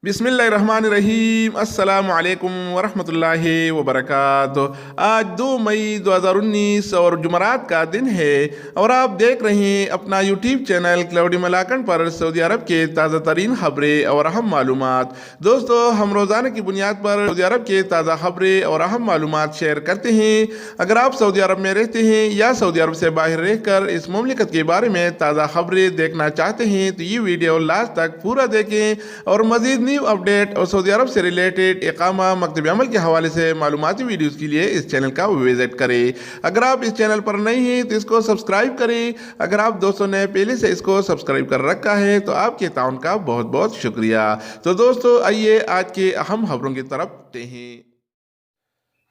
बिस्मिल्लाहिर्रहमानिर्रहीम अस्सलाम वालेकुम वरहमतुल्लाहि वबरकातुह। आज 2 मई 2019 और जुमरात का दिन है और आप देख रहे हैं अपना यूट्यूब चैनल क्लाउडी मलाकन पर सऊदी अरब के ताज़ा तरीन खबरें और अहम मालूमात। दोस्तों, हम रोज़ाना की बुनियाद पर सऊदी अरब के ताज़ा खबरें और अहम मालूमात शेयर करते हैं। अगर आप सऊदी अरब में रहते हैं या सऊदी अरब से बाहर रहकर इस मुमलिकत के बारे में ताज़ा खबरें देखना चाहते हैं तो ये वीडियो लास्ट तक पूरा देखें और मज़ीद न्यू अपडेट और सऊदी अरब से रिलेटेड इकामा मकतब अमल के हवाले से मालूमाती वीडियोस के लिए इस चैनल का विजिट करें। अगर आप इस चैनल पर नए हैं तो इसको सब्सक्राइब करें। अगर आप दोस्तों ने पहले से इसको सब्सक्राइब कर रखा है तो आपके ताउन का बहुत बहुत शुक्रिया। तो दोस्तों, आइए आज के अहम खबरों की तरफ बढ़ते हैं।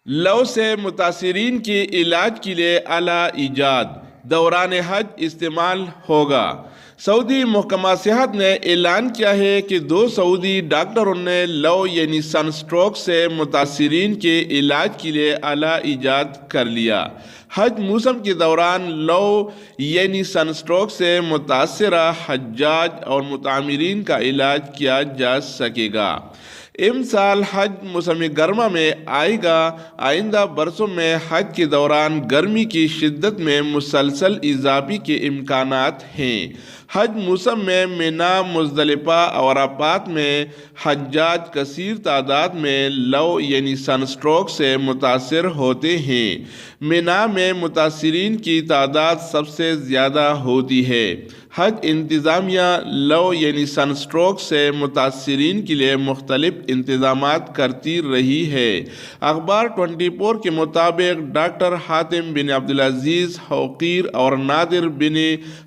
लव से मुतासिरीन के इलाज के लिए आला इजाद दौरान हज इस्तेमाल होगा। सऊदी महकमा सेहत ने ऐलान किया है कि 2 सऊदी डॉक्टरों ने लव यानी सनस्ट्रोक से मुतासिरीन के इलाज के लिए आला इजाद कर लिया। हज मौसम के दौरान लव यानी सनस्ट्रोक से मुतासरा हज्जाज और मुतामिरीन का इलाज किया जा सकेगा। साल हज मौसम गर्मा में आएगा। आइंदा बरसों में हज के दौरान गर्मी की शिद्दत में मुसलसल इजाफे के इम्कानात हैं। हज मौसम में मिना, मुज़दलिफ़ा और अराफात में हज्जाज कसीर तादाद में लव यानी सनस्ट्रोक से मुतासर होते हैं। मिना में मुतासरीन की तादाद सबसे ज़्यादा होती है। हज इंतज़ामिया लव यानी सनस्ट्रोक से मुतासरीन के लिए मुख्तलिफ इंतज़ामात करती रही है। अखबार 24 के मुताबिक डॉक्टर हातिम बिन अब्दुल-अज़ीज़ हौकीर और नादिर बिन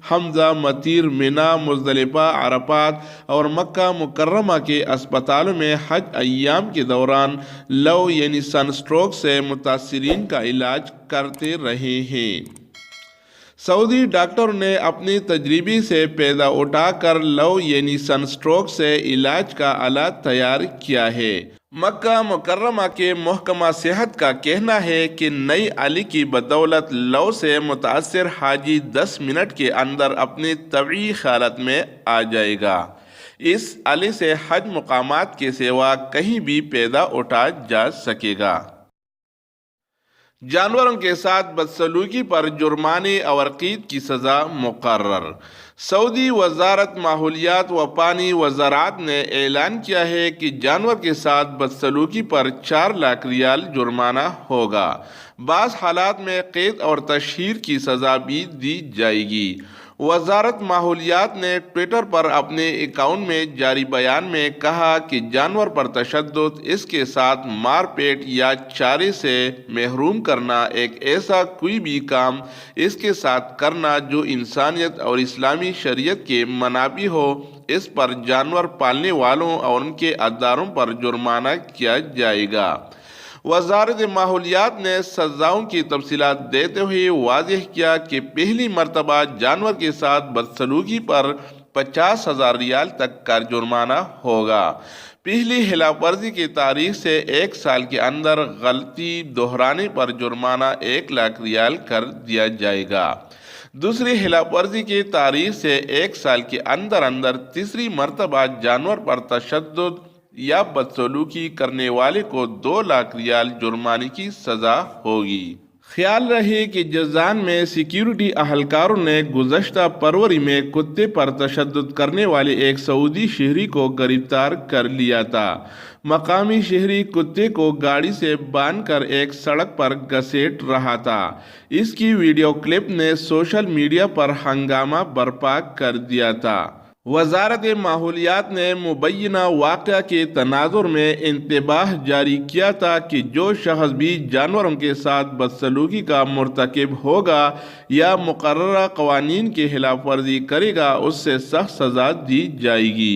हमजा मतीर मिना, मुज़दलिफ़ा, अराफात और मक्का मुकर्रमा के अस्पतालों में हज अय्याम के दौरान लव यानी सनस्ट्रोक से मुतासरीन का इलाज करते रहे हैं। सऊदी डॉक्टर ने अपनी तजरीबी से पैदा उठाकर लव यानी सनस्ट्रोक से इलाज का आला तैयार किया है। मक्का मुकर्रमा के महकमा सेहत का कहना है कि नई आली की बदौलत लव से मुतासर हाजी 10 मिनट के अंदर अपनी तबीई हालत में आ जाएगा। इस आली से हज मुकामात के सिवा कहीं भी पैदा उठा जा सकेगा। जानवरों के साथ बदसलूकी पर जुर्माने और क़ैद की सज़ा मुकर्रर। सऊदी वजारत माहौलियात व पानी व ज़राअत ने ऐलान किया है कि जानवर के साथ बदसलूकी पर 4 लाख रियाल जुर्माना होगा। बाज़ हालात में क़ैद और तशहीर की सज़ा भी दी जाएगी। वजारत माहौलियात ने ट्विटर पर अपने अकाउंट में जारी बयान में कहा कि जानवर पर तशद्दुद, इसके साथ मारपीट या चारे से महरूम करना एक ऐसा कोई भी काम इसके साथ करना जो इंसानियत और इस्लामी शरीयत के मनाबी हो, इस पर जानवर पालने वालों और उनके अदारों पर जुर्माना किया जाएगा। वजारत माहौलियात ने सज़ाओं की तफसीलात देते हुए वाज़ेह किया कि पहली मरतबा जानवर के साथ बदसलूकी पर 50,000 रियाल तक का जुर्माना होगा। पहली खिलाफ वर्जी की तारीख से 1 साल के अंदर गलती दोहराने पर जुर्माना 1 लाख रियाल कर दिया जाएगा। दूसरी खिलाफ वर्जी की तारीख से 1 साल के अंदर अंदर तीसरी मरतबा जानवर पर तशद्दुद या बदसलूकी करने वाले को 2 लाख रियाल जुर्माने की सज़ा होगी। ख्याल रहे कि जज़ान में सिक्योरिटी अहलकारों ने गुज़श्ता फरवरी में कुत्ते पर तशद्दुद करने वाले एक सऊदी शहरी को गिरफ्तार कर लिया था। मकामी शहरी कुत्ते को गाड़ी से बांधकर एक सड़क पर घसीट रहा था। इसकी वीडियो क्लिप ने सोशल मीडिया पर हंगामा बर्पा कर दिया था। वजारत माहौलियात ने मुबैना वाक़या के तनाजुर में इंतबाह जारी किया था कि जो शख्स भी जानवरों के साथ बदसलूकी का मुर्तकिब होगा या मुकर्ररा क़वानीन की खिलाफ वर्जी करेगा उससे सख्त सज़ा दी जाएगी।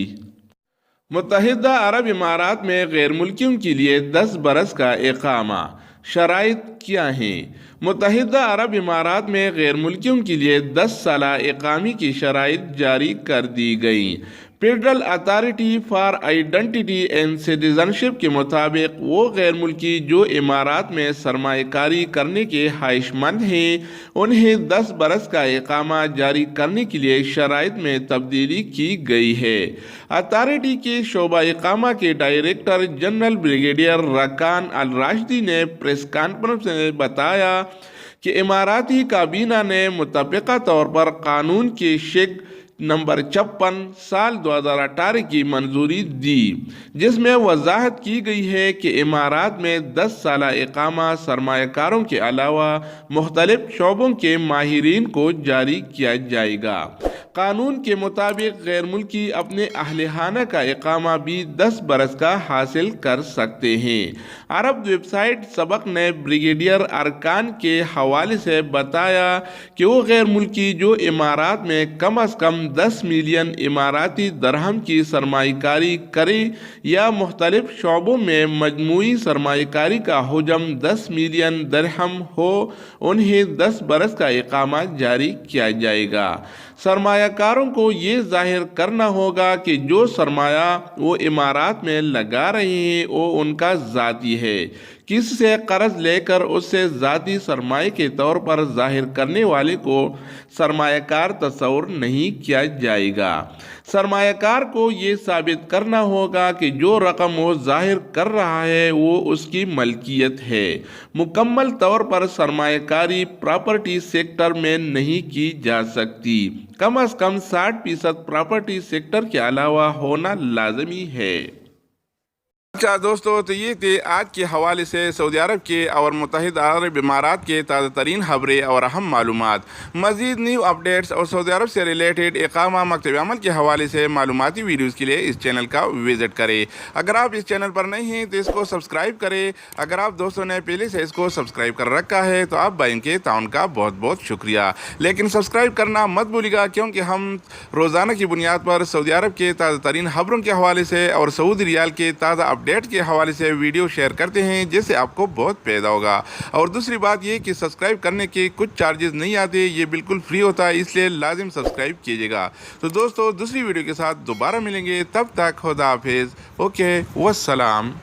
मुत्तहिदा अरब इमारात में गैर मुल्कियों के लिए 10 बरस का इकामा। शराइत क्या हैं? मुत्तहिदा अरब इमारात में गैर मुल्कियों के लिए 10 साला इकामे की शराइत जारी कर दी गई। Federal authority for identity and citizenship के मुताबिक वो गैर मुल्की जो इमारात में सरमाएकारी करने के ख्वाहिशमंद हैं उन्हें 10 बरस का इकामा जारी करने के लिए शराइत में तब्दीली की गई है। अथॉरिटी के शोबा इकामा के डायरेक्टर जनरल ब्रिगेडियर रकान अल राशिदी ने प्रेस कॉन्फ्रेंस में बताया कि इमाराती काबीना ने मुतफ़िक़ा तौर पर कानून के शेक नंबर 56 साल 2018 की मंजूरी दी, जिसमें वजाहत की गई है कि इमारात में 10 साला इकामा सरमायाकारों के अलावा मुख्तलिफ शोबों के माहिरीन को जारी किया जाएगा। कानून के मुताबिक गैर मुल्की अपने अहलखाना का इकामा भी 10 बरस का हासिल कर सकते हैं। अरब वेबसाइट सबक ने ब्रिगेडियर अरकान के हवाले से बताया कि वो गैर मुल्की जो इमारात में कम अज़ कम 10 मिलियन इमाराती दरहम की सरमायाकारी करे या मुख्तलिफ शोबों में मजमूई सरमायाकारी का हुजम 10 मिलियन दरहम हो, उन्हें 10 बरस का इकामा जारी किया जाएगा। सरमायाकारों को ये जाहिर करना होगा कि जो सरमाया वो इमारात में लगा रहे हैं वो उनका ज़ाती है, किसी से कर्ज लेकर उससे ज़ाती सरमाए के तौर पर जाहिर करने वाले को सरमायाकार तस्वुर नहीं किया जाएगा। सरमायाकार को ये साबित करना होगा कि जो रकम वो जाहिर कर रहा है वो उसकी मलकियत है। मुकम्मल तौर पर सरमायाकारी प्रॉपर्टी सेक्टर में नहीं की जा सकती, कम अज़ कम 60% प्रॉपर्टी सेक्टर के अलावा होना लाजमी है। अच्छा दोस्तों, तो ये थे आज के हवाले से सऊदी अरब के और मुत्तहिदा अरब इमारात के ताज़ा तरीन खबरें और अहम मालूमात। मज़ीद न्यू अपडेट्स और सऊदी अरब से रिलेटेड इकामा मकतब अमल के हवाले से मालूमाती वीडियोज़ के लिए इस चैनल का विज़िट करें। अगर आप इस चैनल पर नहीं हैं तो इसको सब्सक्राइब करें। अगर आप दोस्तों ने पहले से इसको सब्सक्राइब कर रखा है तो आप भाई के ताउन का बहुत बहुत शुक्रिया, लेकिन सब्सक्राइब करना मत भूलिएगा, क्योंकि हम रोज़ाना की बुनियाद पर सऊदी अरब के ताज़ा तरीन खबरों के हवाले से और सऊदी रियाल के ताज़ा अपडेट के हवाले से वीडियो शेयर करते हैं, जिससे आपको बहुत फायदा होगा। और दूसरी बात ये कि सब्सक्राइब करने के कुछ चार्जेस नहीं आते, ये बिल्कुल फ्री होता है, इसलिए लाजिम सब्सक्राइब कीजिएगा। तो दोस्तों दूसरी वीडियो के साथ दोबारा मिलेंगे, तब तक खुदा हाफिज़। ओके, वस्सलाम।